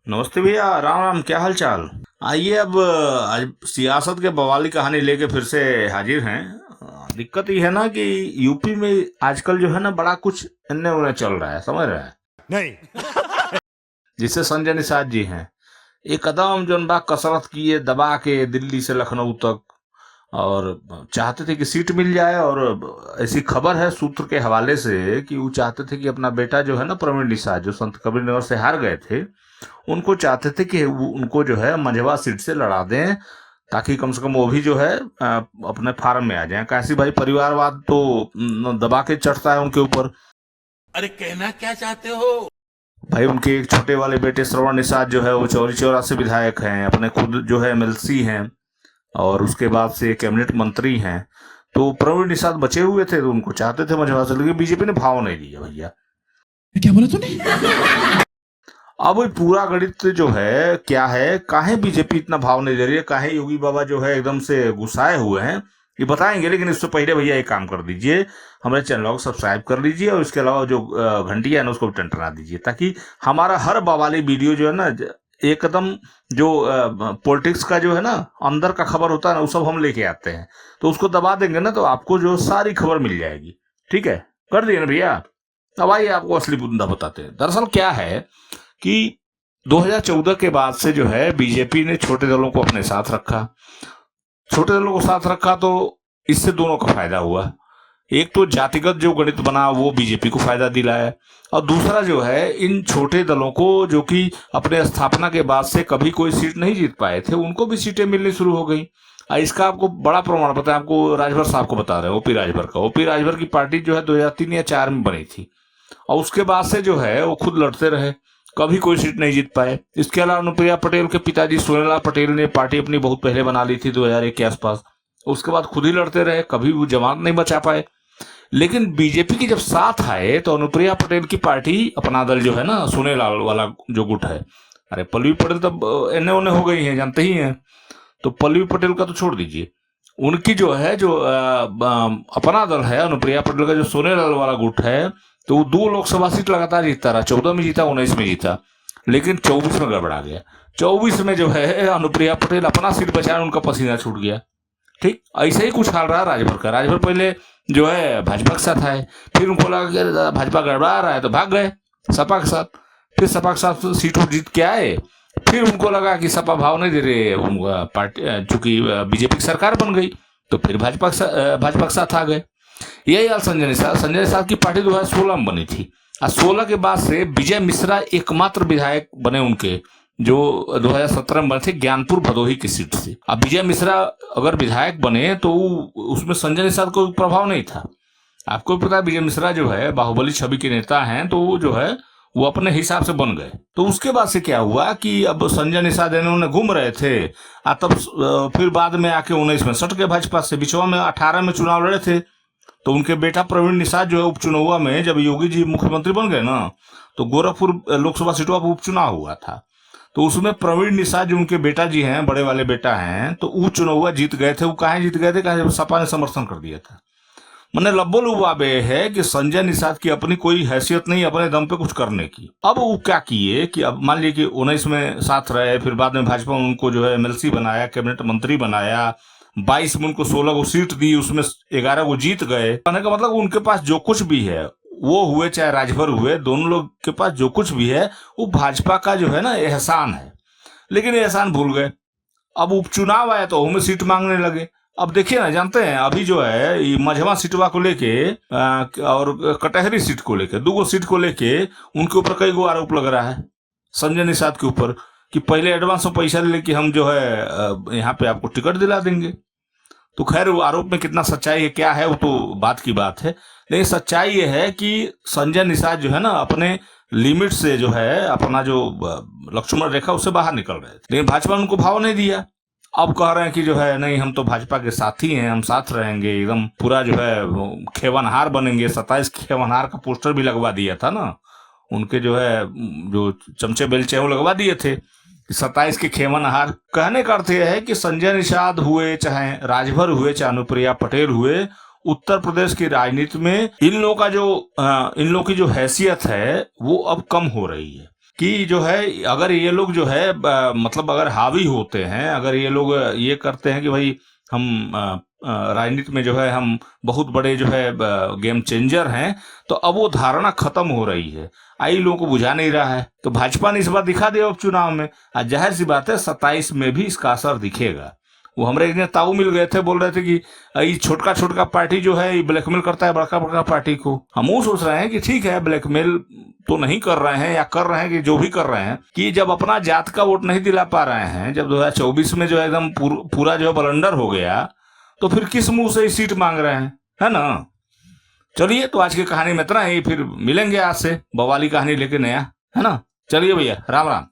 नमस्ते भैया, राम राम। क्या हाल चाल। आइए अब आज सियासत के बवाली कहानी लेके फिर से हाजिर हैं। दिक्कत ये है ना कि यूपी में आजकल जो है ना बड़ा कुछ इन्ने उन्ने चल रहा है, समझ रहे हैं। नहीं। जिससे संजय निषाद जी हैं, एक कदम जो बा कसरत किए दबा के दिल्ली से लखनऊ तक, और चाहते थे कि सीट मिल जाए। और ऐसी खबर है सूत्र के हवाले से कि वो चाहते थे कि अपना बेटा जो है ना प्रवीण निषाद, जो संत कबीर नगर से हार गए थे, उनको चाहते थे कि उनको जो है मंझवा सीट से लड़ा दें, ताकि कम से कम वो भी जो है अपने फार्म में आ जाए। कैसी भाई, परिवारवाद तो दबा के चढ़ता है उनके ऊपर। अरे कहना क्या चाहते हो? भाई उनके एक छोटे वाले बेटे श्रवण निषाद जो है वो चौरी चौरा से विधायक हैं, अपने खुद जो है एमएलसी हैं, और उसके बाद से कैबिनेट मंत्री हैं। तो प्रवीण निषाद बचे हुए थे, तो उनको चाहते थे मंझवा से, लेकिन बीजेपी ने भाव नहीं दिया भैया। क्या बोला तूने? अब ये पूरा गणित जो है क्या है, काहे बीजेपी इतना भाव नहीं दे रही है, काहे योगी बाबा जो है एकदम से गुस्साए हुए हैं, ये बताएंगे। लेकिन इससे पहले भैया एक काम कर दीजिए, हमारे चैनल को सब्सक्राइब कर लीजिए, और इसके अलावा जो घंटी है ना उसको भी टंटना दीजिए, ताकि हमारा हर बवाली वीडियो जो है ना एकदम जो पॉलिटिक्स का जो है ना अंदर का खबर होता है ना, वो सब हम लेके आते हैं। तो उसको दबा देंगे ना तो आपको जो सारी खबर मिल जाएगी। ठीक है, कर दिए ना भैया। अब आइए आपको असली मुद्दा बताते हैं। दरअसल क्या है कि 2014 के बाद से जो है बीजेपी ने छोटे दलों को अपने साथ रखा। छोटे दलों को साथ रखा तो इससे दोनों का फायदा हुआ। एक तो जातिगत जो गणित बना वो बीजेपी को फायदा दिलाया, और दूसरा जो है इन छोटे दलों को, जो कि अपने स्थापना के बाद से कभी कोई सीट नहीं जीत पाए थे, उनको भी सीटें मिलनी शुरू हो गई। इसका आपको बड़ा प्रमाण पता है, आपको राजभर साहब को बता रहे हैं, ओपी राजभर का। ओपी राजभर की पार्टी जो है 2003 या 4 में बनी थी, और उसके बाद से जो है वो खुद लड़ते रहे, कभी कोई सीट नहीं जीत पाए। इसके अलावा अनुप्रिया पटेल के पिताजी सोनेलाल पटेल ने पार्टी अपनी बहुत पहले बना ली थी 2001 के आसपास, उसके बाद खुद ही लड़ते रहे, कभी वो जमात नहीं बचा पाए। लेकिन बीजेपी की जब साथ आए तो अनुप्रिया पटेल की पार्टी, अपना दल जो है ना, सोनेलाल वाला जो गुट है, अरे पल्लवी पटेल तो एने ओने हो गई है, जानते ही हैं। तो पल्लवी पटेल का तो छोड़ दीजिए, उनकी जो है जो अपना दल है, अनुप्रिया पटेल का जो सोनेलाल वाला गुट है, तो वो 2 लोकसभा सीट लगातार जीतता रहा। 14 में जीता, 19 में जीता, लेकिन 24 में गड़बड़ा गया। 24 में जो है अनुप्रिया पटेल अपना सीट बचाने उनका पसीना छूट गया। ठीक ऐसे ही कुछ हाल रहा राजभर का। राजभर पहले जो है भाजपा के साथ आए, फिर उनको लगा कि भाजपा गड़बड़ा रहा है तो भाग गए सपा के साथ। फिर सपा के साथ सीट जीत के आए, फिर उनको लगा कि सपा भाव नहीं दे रहे उनका पार्टी, चूंकि बीजेपी की सरकार बन गई, तो फिर भाजपा के साथ आ गए। यही हाल संजय निषाद। संजय निषाद की पार्टी 2016 में बनी थी, और 16 के बाद से विजय मिश्रा एकमात्र विधायक बने उनके, जो 2017 में बने थे ज्ञानपुर भदोही की सीट से। अब विजय मिश्रा अगर विधायक बने तो उसमें संजय निषाद को प्रभाव नहीं था। आपको पता है विजय मिश्रा जो है बाहुबली छवि के नेता हैं, तो वो जो है वो अपने हिसाब से बन गए। तो उसके बाद से क्या हुआ कि अब संजय निषाद इन्होंने घूम रहे थे, तब फिर बाद में आके 19 में सट के भाजपा से, बिचवा में 18 में चुनाव लड़े थे। तो उनके बेटा प्रवीण निषाद जो है उपचुनाव में, जब योगी जी मुख्यमंत्री बन गए ना, तो गोरखपुर लोकसभा सीटों पर उपचुनाव हुआ था। तो उसमें प्रवीण निषाद जो उनके बेटा जी हैं, बड़े वाले बेटा हैं, तो वो चुनाव जीत गए थे। वो कहा जीत गए थे, कहा सपा ने समर्थन कर दिया था। मैंने लब्बो लुबाबे है कि संजय निषाद की अपनी कोई हैसियत नहीं अपने दम पे कुछ करने की। अब वो क्या किए कि अब मान लीजिए कि 19 में साथ रहे, फिर बाद में भाजपा ने उनको जो है एमएलसी बनाया, कैबिनेट मंत्री बनाया, 22 में उनको 16 को सीट दी, उसमें 11 को जीत गए। कहने का मतलब उनके पास जो कुछ भी है वो हुए, चाहे राजभर हुए, दोनों लोग के पास जो कुछ भी है वो भाजपा का जो है ना एहसान है। लेकिन एहसान भूल गए। अब उपचुनाव आया तो उनमें सीट मांगने लगे। अब देखिए ना, जानते हैं अभी जो है ये मझवा सीटवा को लेके और कटहरी सीट को लेके, 2 सीट को लेके उनके ऊपर कई गो आरोप लग रहा है संजय निषाद के ऊपर, कि पहले एडवांस में पैसा ले कि हम जो है यहाँ पे आपको टिकट दिला देंगे। तो खैर वो आरोप में कितना सच्चाई है क्या है वो तो बात की बात है, लेकिन सच्चाई ये है कि संजय निषाद जो है ना अपने लिमिट से जो है, अपना जो लक्ष्मण रेखा उससे बाहर निकल रहे थे, लेकिन भाजपा ने उनको भाव नहीं दिया। अब कह रहे हैं कि जो है नहीं, हम तो भाजपा के साथी हैं, हम साथ रहेंगे, एकदम पूरा जो है खेवनहार बनेंगे। 27 खेवनहार का पोस्टर भी लगवा दिया था ना उनके, जो है जो चमचे बेलचे वो लगवा दिए थे, 27 के खेवनहार। कहने का अर्थ यह है कि संजय निषाद हुए, चाहे राजभर हुए, चाहे अनुप्रिया पटेल हुए, उत्तर प्रदेश की राजनीति में इन लोगों की जो हैसियत है वो अब कम हो रही है। कि जो है अगर ये लोग जो है मतलब अगर हावी होते हैं, अगर ये लोग ये करते हैं कि भाई हम राजनीति में जो है हम बहुत बड़े जो है गेम चेंजर हैं, तो अब वो धारणा खत्म हो रही है। आई लोगों को बुझा नहीं रहा है, तो भाजपा ने इस बार दिखा दिया उपचुनाव में। आज जाहिर सी बात है 27 में भी इसका असर दिखेगा। वो हमारे एक ताऊ मिल गए थे, बोल रहे थे कि ये छोटका छोटका पार्टी जो है ये ब्लैकमेल करता है बड़का बड़का पार्टी को। हम वो सोच रहे हैं कि ठीक है ब्लैकमेल तो नहीं कर रहे हैं, या कर रहे हैं कि जो भी कर रहे हैं, कि जब अपना जात का वोट नहीं दिला पा रहे हैं, जब 2024 में जो है एकदम पूरा जो है बलंडर हो गया, तो फिर किस मुंह से सीट मांग रहे हैं, है ना। चलिए, तो आज की कहानी में इतना ही, फिर मिलेंगे आज से बवाली कहानी लेके नया, है ना। चलिए भैया, राम राम।